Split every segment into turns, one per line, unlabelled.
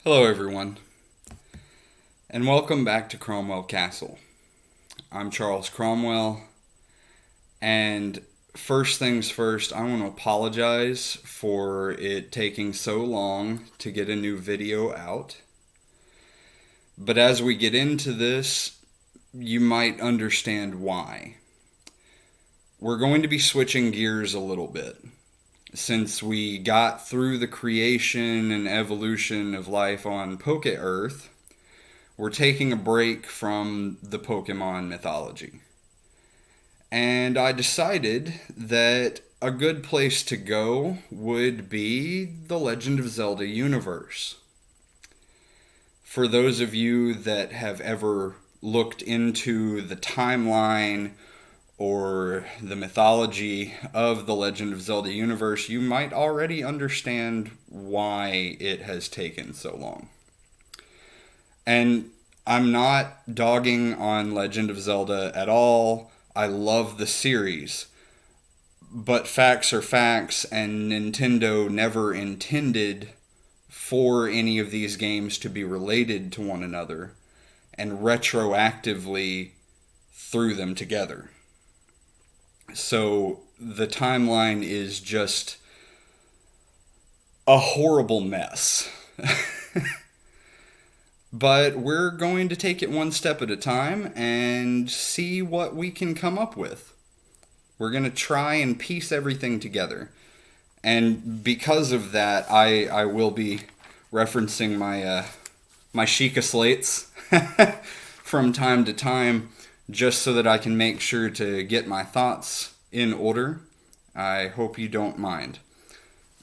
Hello, everyone, and welcome back to Cromwell Castle. I'm Charles Cromwell, and first things first, I want to apologize for it taking so long to get a new video out. But as we get into this, you might understand why. We're going to be switching gears a little bit. Since we got through the creation and evolution of life on Poke Earth, we're taking a break from the Pokemon mythology. And I decided that a good place to go would be the Legend of Zelda universe. For those of you that have ever looked into the timeline or the mythology of the Legend of Zelda universe, you might already understand why it has taken so long. And I'm not dogging on Legend of Zelda at all. I love the series. But facts are facts, and Nintendo never intended for any of these games to be related to one another and retroactively threw them together. So the timeline is just a horrible mess. But we're going to take it one step at a time and see what we can come up with. We're going to try and piece everything together. And because of that, I will be referencing my Sheikah slates from time to time, just so that I can make sure to get my thoughts in order. I hope you don't mind.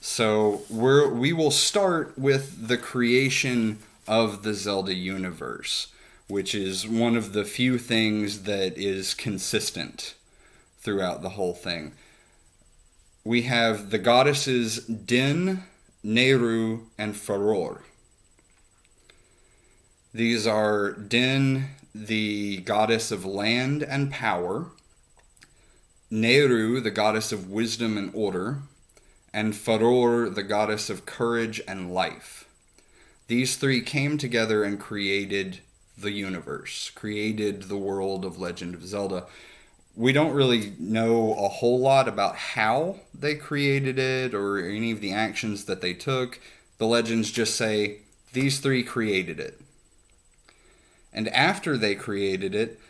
So we will start with the creation of the Zelda universe, which is one of the few things that is consistent throughout the whole thing. We have the goddesses Din, Nehru, and Farore. These are Din, the goddess of land and power, Nehru, the goddess of wisdom and order, and Farore, the goddess of courage and life. These three came together and created the universe, created the world of Legend of Zelda. We don't really know a whole lot about how they created it or any of the actions that they took. The legends just say, these three created it. And after they created it,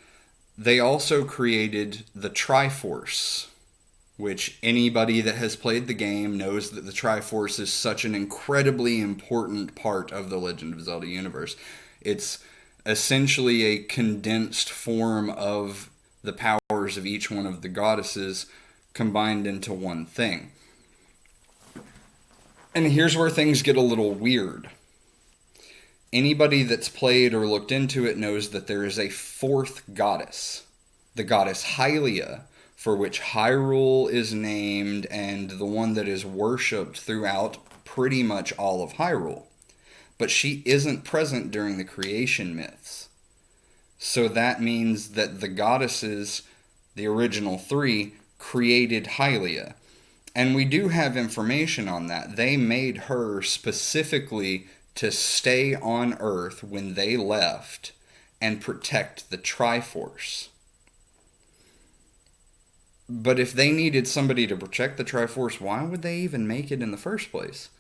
they also created the Triforce, which anybody that has played the game knows that the Triforce is such an incredibly important part of the Legend of Zelda universe. It's essentially a condensed form of the powers of each one of the goddesses combined into one thing. And here's where things get a little weird. Anybody that's played or looked into it knows that there is a fourth goddess, the goddess Hylia, for which Hyrule is named, and the one that is worshipped throughout pretty much all of Hyrule. But she isn't present during the creation myths. So that means that the goddesses, the original three, created Hylia. And we do have information on that. They made her specifically to stay on Earth when they left and protect the Triforce. But if they needed somebody to protect the Triforce, why would they even make it in the first place?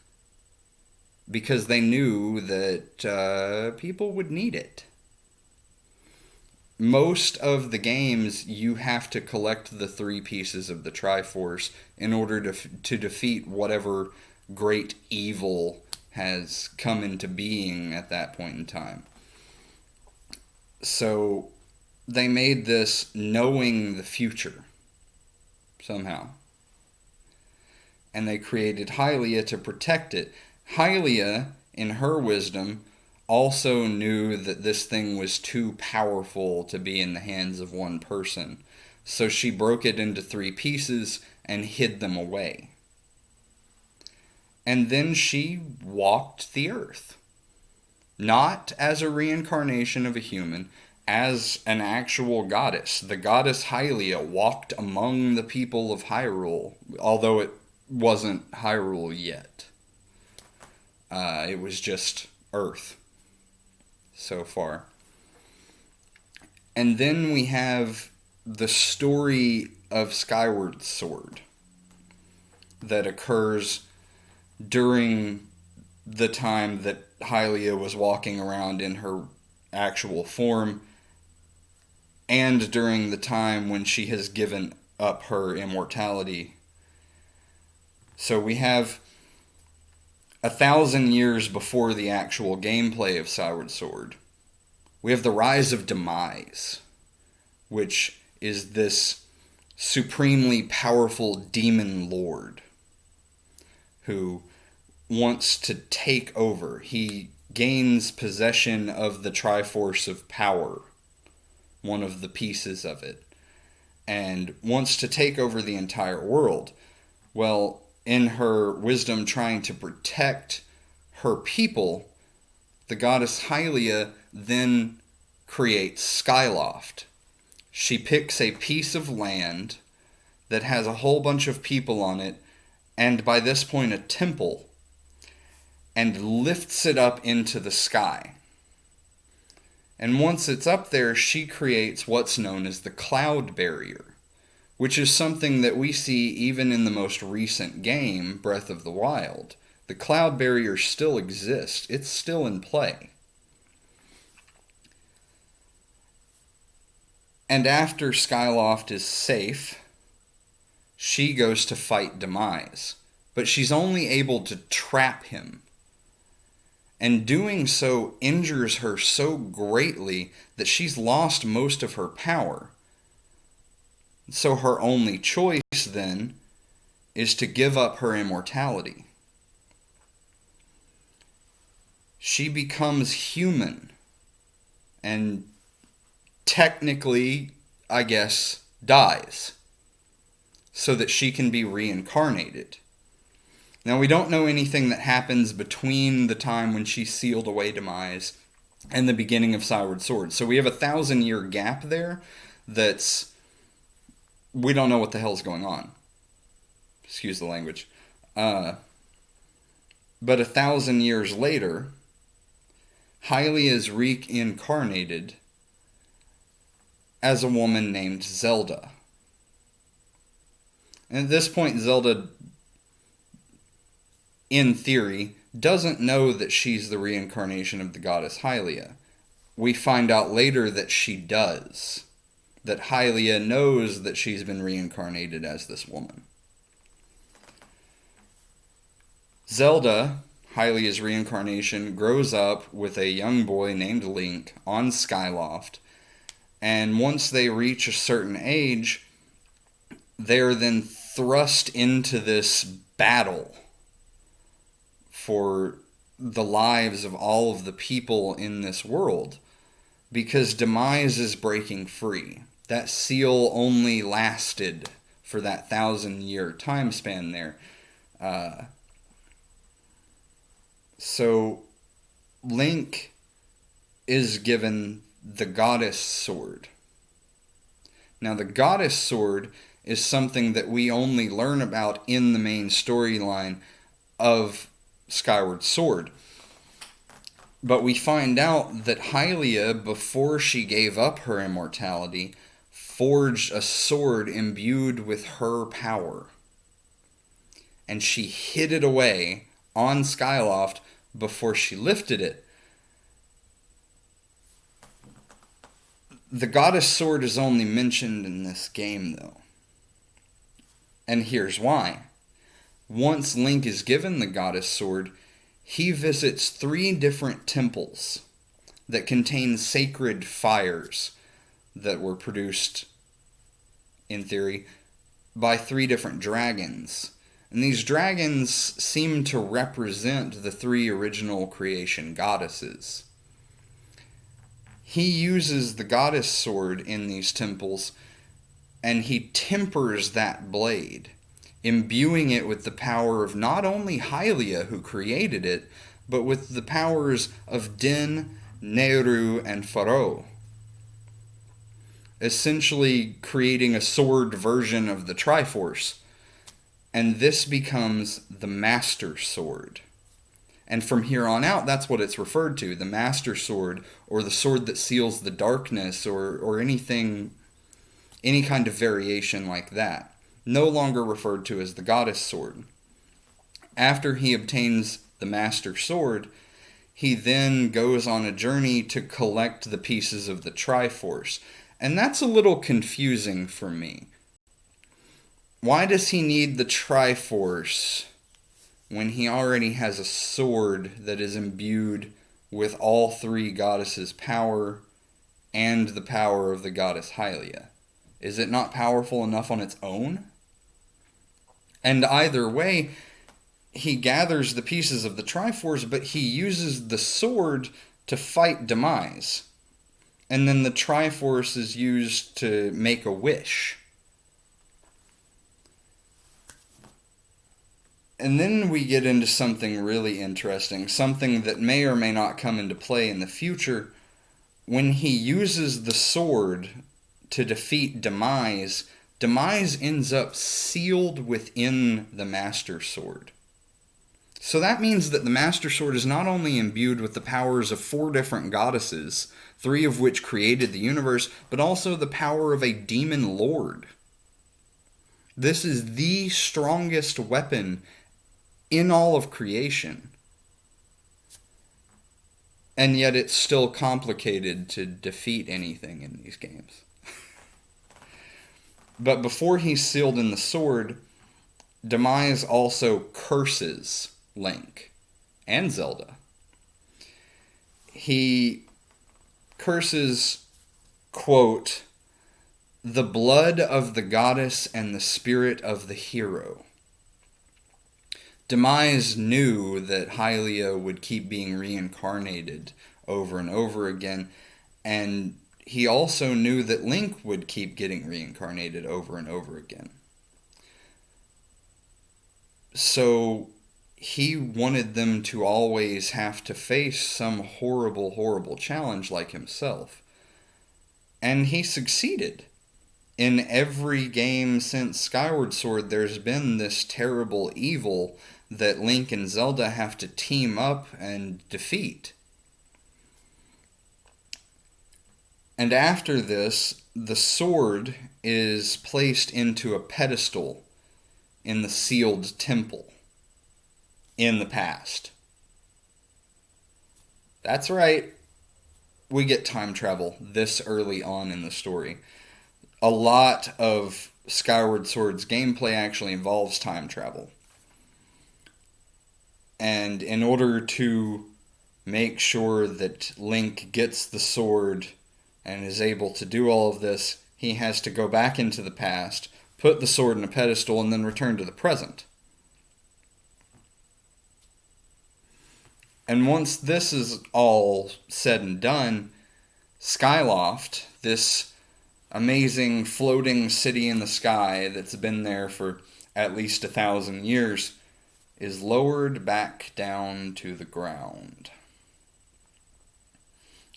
Because they knew that people would need it. Most of the games, you have to collect the three pieces of the Triforce in order to defeat whatever great evil has come into being at that point in time. So they made this knowing the future somehow. And they created Hylia to protect it. Hylia, in her wisdom, also knew that this thing was too powerful to be in the hands of one person. So she broke it into three pieces and hid them away. And then she walked the earth. Not as a reincarnation of a human, as an actual goddess. The goddess Hylia walked among the people of Hyrule, although it wasn't Hyrule yet. It was just Earth so far. And then we have the story of Skyward Sword that occurs during the time that Hylia was walking around in her actual form, and during the time when she has given up her immortality. So we have 1,000 years before the actual gameplay of Skyward Sword. We have the rise of Demise, which is this supremely powerful demon lord who wants to take over. He gains possession of the Triforce of Power, one of the pieces of it, and wants to take over the entire world. Well, in her wisdom trying to protect her people, the goddess Hylia then creates Skyloft. She picks a piece of land that has a whole bunch of people on it, and by this point a temple, and lifts it up into the sky. And once it's up there, she creates what's known as the cloud barrier, which is something that we see even in the most recent game, Breath of the Wild. The cloud barrier still exists. It's still in play. And after Skyloft is safe, she goes to fight Demise. But she's only able to trap him. And doing so injures her so greatly that she's lost most of her power. So her only choice then is to give up her immortality. She becomes human and technically, I guess, dies so that she can be reincarnated. Now, we don't know anything that happens between the time when she sealed away Demise and the beginning of Skyward Sword. So we have a 1,000-year gap there that's... we don't know what the hell's going on. Excuse the language. But 1,000 years later, Hylia is reincarnated as a woman named Zelda. And at this point, Zelda, in theory, doesn't know that she's the reincarnation of the goddess Hylia. We find out later that she does. That Hylia knows that she's been reincarnated as this woman. Zelda, Hylia's reincarnation, grows up with a young boy named Link on Skyloft, and once they reach a certain age, they're then thrust into this battle for the lives of all of the people in this world, because Demise is breaking free. That seal only lasted for that 1,000-year time span there. So Link is given the goddess sword. Now, the goddess sword is something that we only learn about in the main storyline of Skyward Sword. But we find out that Hylia, before she gave up her immortality, forged a sword imbued with her power. And she hid it away on Skyloft before she lifted it. The goddess sword is only mentioned in this game, though. And here's why. Once Link is given the goddess sword, he visits 3 different temples that contain sacred fires that were produced, in theory, by 3 different dragons. And these dragons seem to represent the 3 original creation goddesses. He uses the goddess sword in these temples, and he tempers that blade, imbuing it with the power of not only Hylia, who created it, but with the powers of Din, Nehru, and Pharaoh, essentially creating a sword version of the Triforce. And this becomes the Master Sword. And from here on out, that's what it's referred to, the Master Sword, or the sword that seals the darkness, or anything, any kind of variation like that. No longer referred to as the Goddess Sword. After he obtains the Master Sword, he then goes on a journey to collect the pieces of the Triforce. And that's a little confusing for me. Why does he need the Triforce when he already has a sword that is imbued with all three goddesses' power and the power of the goddess Hylia? Is it not powerful enough on its own? And either way, he gathers the pieces of the Triforce, but he uses the sword to fight Demise. And then the Triforce is used to make a wish. And then we get into something really interesting, something that may or may not come into play in the future. When he uses the sword to defeat Demise, Demise ends up sealed within the Master Sword. So that means that the Master Sword is not only imbued with the powers of 4 different goddesses, 3 of which created the universe, but also the power of a demon lord. This is the strongest weapon in all of creation. And yet it's still complicated to defeat anything in these games. But before he's sealed in the sword, Demise also curses Link and Zelda. He curses, quote, "the blood of the goddess and the spirit of the hero." Demise knew that Hylia would keep being reincarnated over and over again, and he also knew that Link would keep getting reincarnated over and over again. So he wanted them to always have to face some horrible, horrible challenge like himself. And he succeeded. In every game since Skyward Sword, there's been this terrible evil that Link and Zelda have to team up and defeat. And after this, the sword is placed into a pedestal in the sealed temple in the past. That's right. We get time travel this early on in the story. A lot of Skyward Sword's gameplay actually involves time travel. And in order to make sure that Link gets the sword and is able to do all of this, he has to go back into the past, put the sword in a pedestal, and then return to the present. And once this is all said and done, Skyloft, this amazing floating city in the sky that's been there for at least 1,000 years, is lowered back down to the ground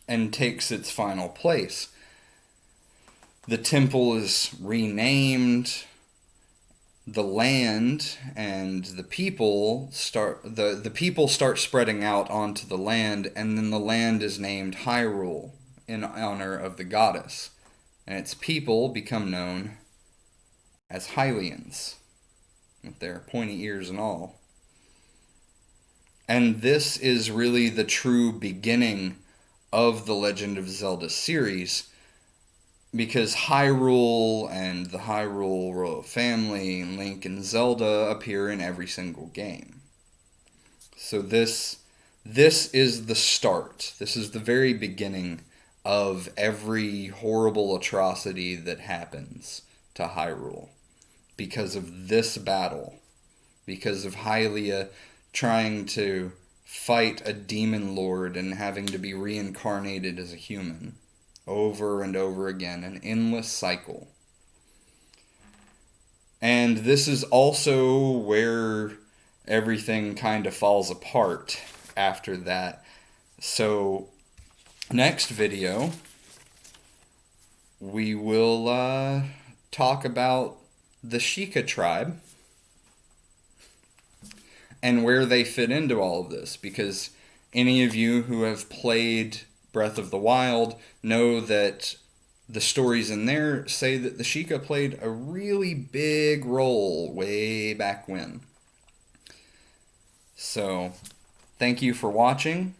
and takes its final place. The temple is renamed, the land and the people start spreading out onto the land, and then the land is named Hyrule in honor of the goddess, and its people become known as Hylians, with their pointy ears and all. And this is really the true beginning of the Legend of Zelda series, because Hyrule and the Hyrule royal family and Link and Zelda appear in every single game. So this is the start. This is the very beginning of every horrible atrocity that happens to Hyrule because of this battle, because of Hylia trying to fight a demon lord and having to be reincarnated as a human over and over again, an endless cycle. And this is also where everything kind of falls apart after that. So next video we will talk about the Sheikah tribe and where they fit into all of this. Because any of you who have played Breath of the Wild know that the stories in there say that the Sheikah played a really big role way back when. So, thank you for watching.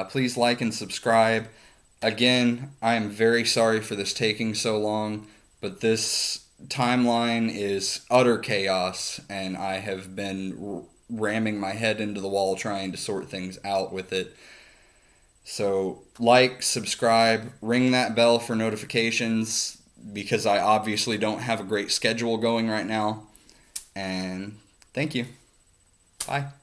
Please like and subscribe. Again, I am very sorry for this taking so long, but this timeline is utter chaos, and I have been ramming my head into the wall trying to sort things out with it. So, like, subscribe, ring that bell for notifications, because I obviously don't have a great schedule going right now. And thank you. Bye.